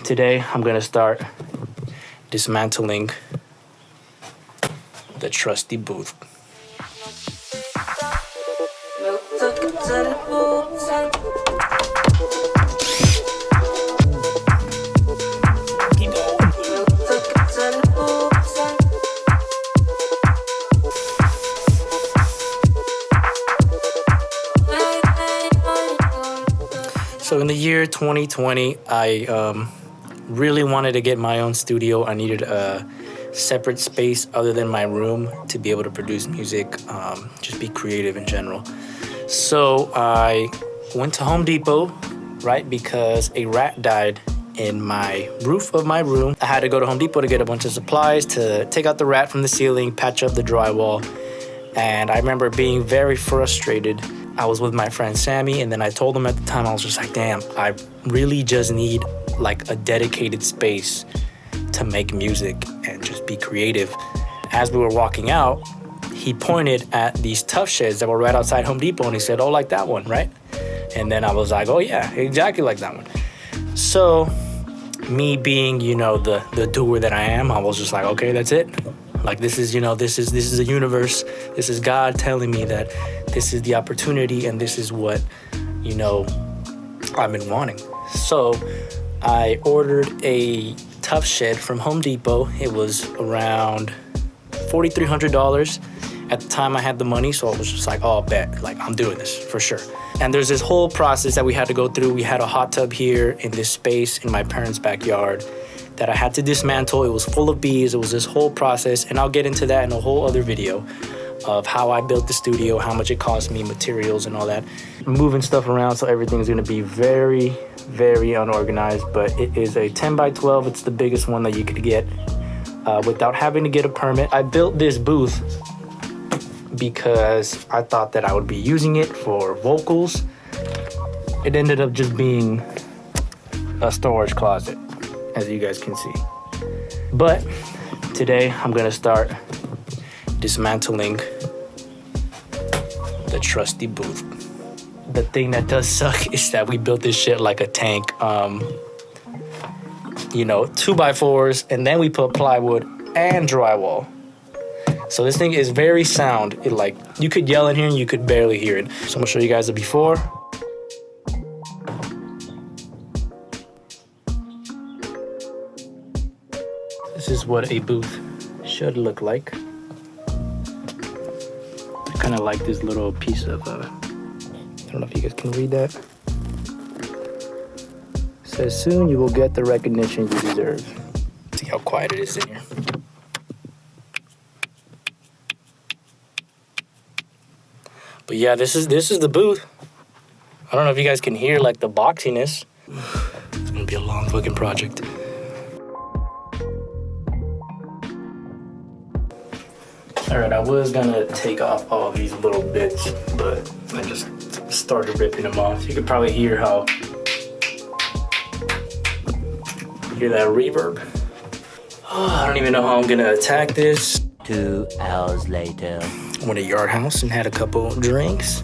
Today, I'm gonna start dismantling the trusty booth. So in the year 2020, I really wanted to get my own studio. I needed a separate space other than my room to be able to produce music, just be creative in general. So I went to Home Depot, right, because a rat died in my roof of my room. I had to go to Home Depot to get a bunch of supplies to take out the rat from the ceiling, patch up the drywall. And I remember being very frustrated. I was with my friend Sammy, and then I told him at the time, I was just like, damn, I really just need like a dedicated space to make music and just be creative. As we were walking out, he pointed at these tough sheds that were right outside Home Depot, and he said, oh, like that one, right? And then I was like, oh yeah, exactly like that one. So me being, the doer that I am, I was just like, okay, that's it. Like this is a universe. This is God telling me that this is the opportunity and this is what, I've been wanting. So I ordered a tough shed from Home Depot. It was around $4,300. At the time I had the money, so I was just like, oh, bet, like I'm doing this for sure. And there's this whole process that we had to go through. We had a hot tub here in this space in my parents' backyard that I had to dismantle. It was full of bees. It was this whole process, and I'll get into that in a whole other video of how I built the studio, how much it cost me, materials and all that. Moving stuff around, so everything's gonna be very, very unorganized, but it is a 10 by 12. It's the biggest one that you could get without having to get a permit. I built this booth because I thought that I would be using it for vocals. It ended up just being a storage closet, as you guys can see. But today I'm gonna start dismantling the trusty booth. The thing that does suck is that we built this shit like a tank. 2x4s, and then we put plywood and drywall. So this thing is very sound. You could yell in here and you could barely hear it. So I'm gonna show you guys the before. This is what a booth should look like. I kind of like this little piece of, I don't know if you guys can read that. It says, soon you will get the recognition you deserve. See how quiet it is in here. But yeah, this is the booth. I don't know if you guys can hear like the boxiness. It's gonna be a long fucking project. All right, I was gonna take off all these little bits, but I just started ripping them off. You could probably hear that reverb. Oh, I don't even know how I'm gonna attack this. 2 hours later. I went to Yard House and had a couple drinks.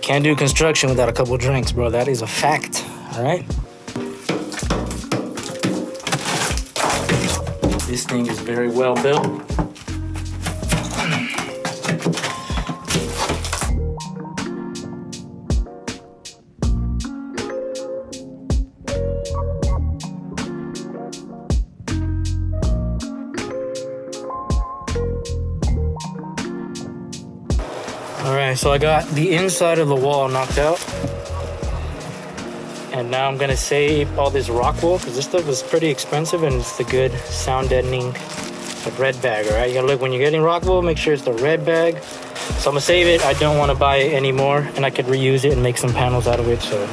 Can't do construction without a couple drinks, bro. That is a fact, all right? This thing is very well built. All right, so I got the inside of the wall knocked out. And now I'm gonna save all this rock wool, because this stuff is pretty expensive and it's the good sound deadening red bag, all right? You gotta look, when you're getting rock wool, make sure it's the red bag. So I'm gonna save it. I don't wanna buy it anymore, and I could reuse it and make some panels out of it, so.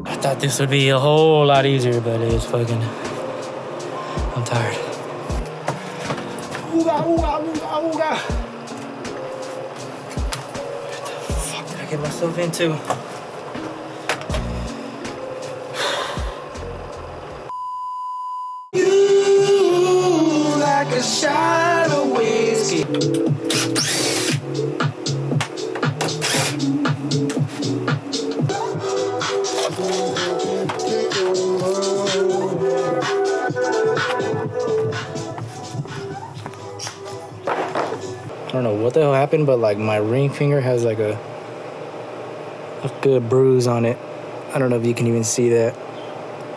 I thought this would be a whole lot easier, but it is fucking, I'm tired. Ooga, ooga, ooga, ooga. What the fuck did I get myself into? You like a shadow waves sticky. I don't know what the hell happened, but like my ring finger has like a good bruise on it. I don't know if you can even see that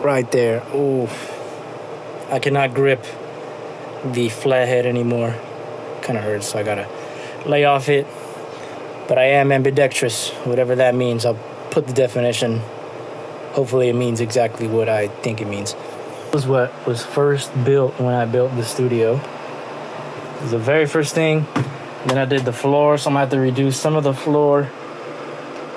right there. Ooh, I cannot grip the flathead anymore. Kind of hurts, so I gotta lay off it. But I am ambidextrous, whatever that means. I'll put the definition. Hopefully it means exactly what I think it means. This was what was first built when I built the studio. This is the very first thing. Then I did the floor, so I'm gonna have to redo some of the floor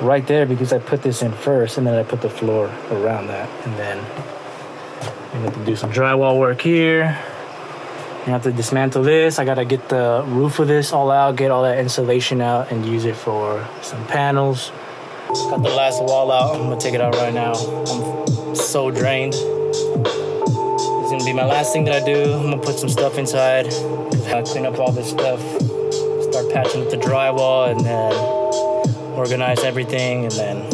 right there because I put this in first, and then I put the floor around that. And then I'm gonna have to do some drywall work here. I have to dismantle this. I gotta get the roof of this all out, get all that insulation out, and use it for some panels. Got the last wall out. I'm gonna take it out right now. I'm so drained. It's gonna be my last thing that I do. I'm gonna put some stuff inside. Clean up all this stuff. Start patching up the drywall, and then organize everything, and then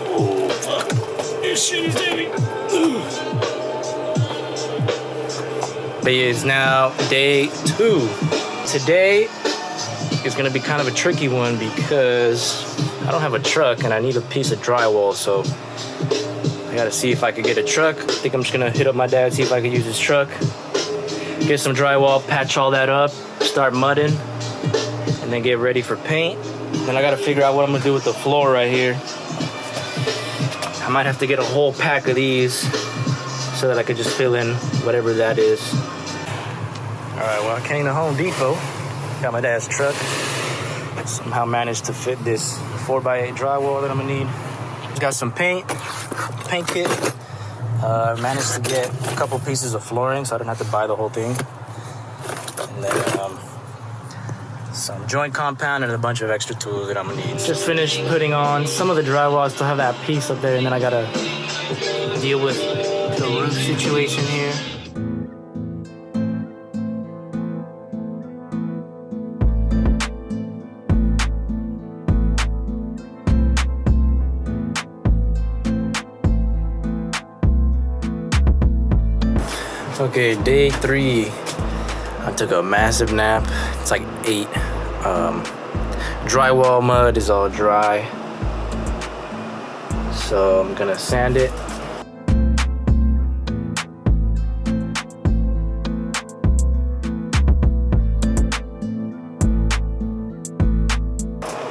oh fuck, this shit is heavy. But it is now day 2. Today is gonna be kind of a tricky one because I don't have a truck and I need a piece of drywall, so I gotta see if I could get a truck. I think I'm just gonna hit up my dad, see if I could use his truck, get some drywall, patch all that up, start mudding, and then get ready for paint. Then I gotta figure out what I'm gonna do with the floor right here. I might have to get a whole pack of these so that I could just fill in whatever that is. All right, well, I came to Home Depot, got my dad's truck, somehow managed to fit this 4x8 drywall that I'm gonna need. Got some paint kit. Managed to get a couple pieces of flooring so I don't have to buy the whole thing. And then some joint compound and a bunch of extra tools that I'm gonna need. Just finished putting on some of the drywall. I still have that piece up there, and then I gotta deal with the roof situation here. Okay, day 3. I took a massive nap. It's like 8. Drywall mud is all dry, so I'm gonna sand it.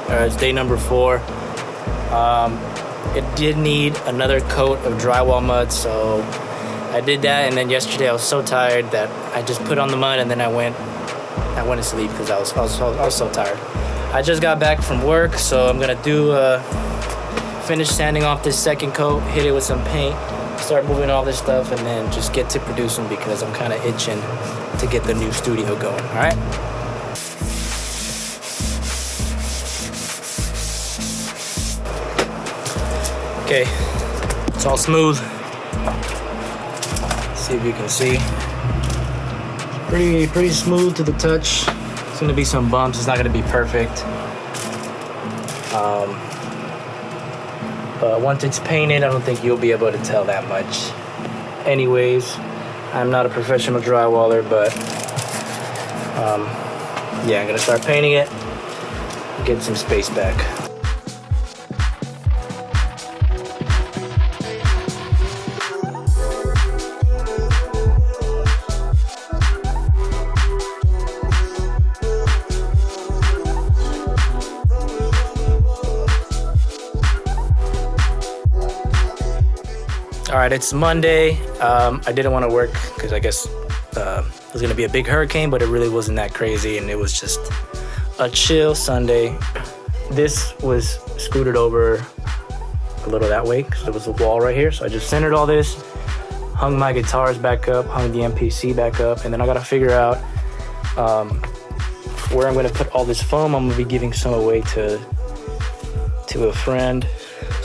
Alright, it's day number 4. It did need another coat of drywall mud, so I did that, and then yesterday I was so tired that I just put on the mud and then I went to sleep because I was so tired. I just got back from work, so I'm gonna finish sanding off this second coat, hit it with some paint, start moving all this stuff, and then just get to producing because I'm kind of itching to get the new studio going. All right. Okay, it's all smooth. See if you can see. Pretty smooth to the touch. It's gonna be some bumps. It's not gonna be perfect. But once it's painted, I don't think you'll be able to tell that much. Anyways, I'm not a professional drywaller, but yeah, I'm gonna start painting it, get some space back. All right, it's Monday. I didn't want to work because I guess it was gonna be a big hurricane, but it really wasn't that crazy, and it was just a chill Sunday. This was scooted over a little that way because there was a wall right here, so I just centered all this, hung my guitars back up, hung the MPC back up, and then I gotta figure out where I'm gonna put all this foam. I'm gonna be giving some away to a friend.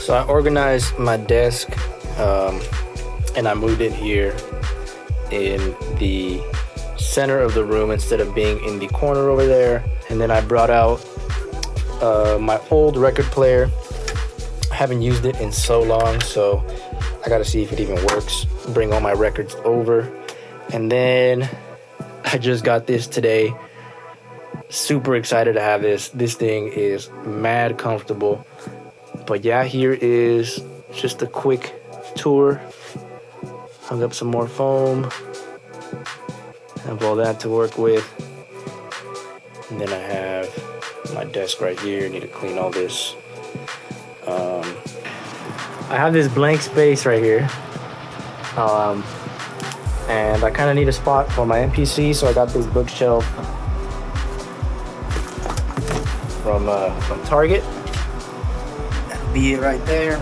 So I organized my desk and I moved it here in the center of the room instead of being in the corner over there. And then I brought out my old record player. I haven't used it in so long, so I gotta see if it even works. Bring all my records over. And then I just got this today. Super excited to have this. This thing is mad comfortable. But yeah, here is just a quick tour. Hung up some more foam. Have all that to work with. And then I have my desk right here. Need to clean all this. I have this blank space right here. And I kind of need a spot for my MPC, so I got this bookshelf from Target. That'll be it right there.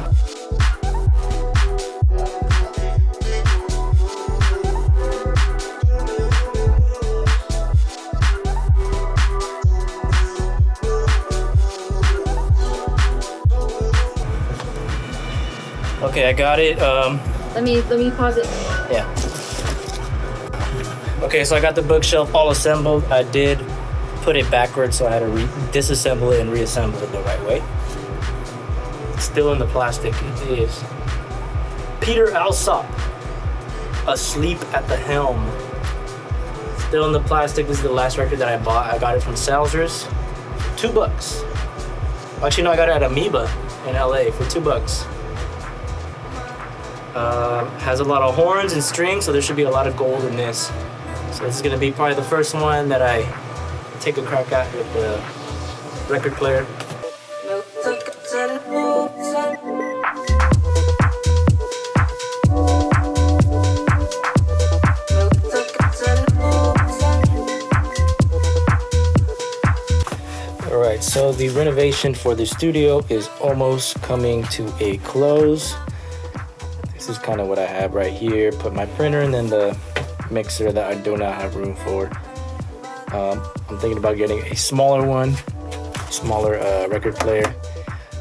Okay, I got it. Let me pause it. Yeah. Okay, so I got the bookshelf all assembled. I did put it backwards, so I had to disassemble it and reassemble it the right way. It's still in the plastic. It is Peter Alsop, Asleep at the Helm. Still in the plastic. This is the last record that I bought. I got it from Salzers. $2. Actually, no, I got it at Amoeba in LA for $2. Has a lot of horns and strings, so there should be a lot of gold in this. So this is gonna be probably the first one that I take a crack at with the record player. All right, so the renovation for the studio is almost coming to a close. This is kind of what I have right here. Put my printer and then the mixer that I do not have room for. I'm thinking about getting a smaller one, smaller record player.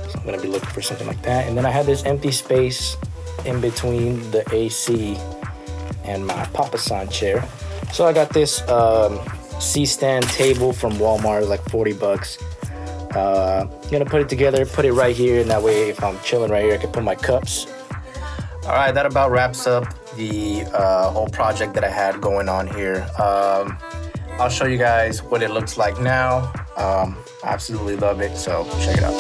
So I'm gonna be looking for something like that. And then I have this empty space in between the AC and my Papasan chair. So I got this C-stand table from Walmart, like $40. I'm gonna put it together, put it right here, and that way if I'm chilling right here, I can put my cups. All right, that about wraps up the whole project that I had going on here. I'll show you guys what it looks like now. I absolutely love it, so check it out.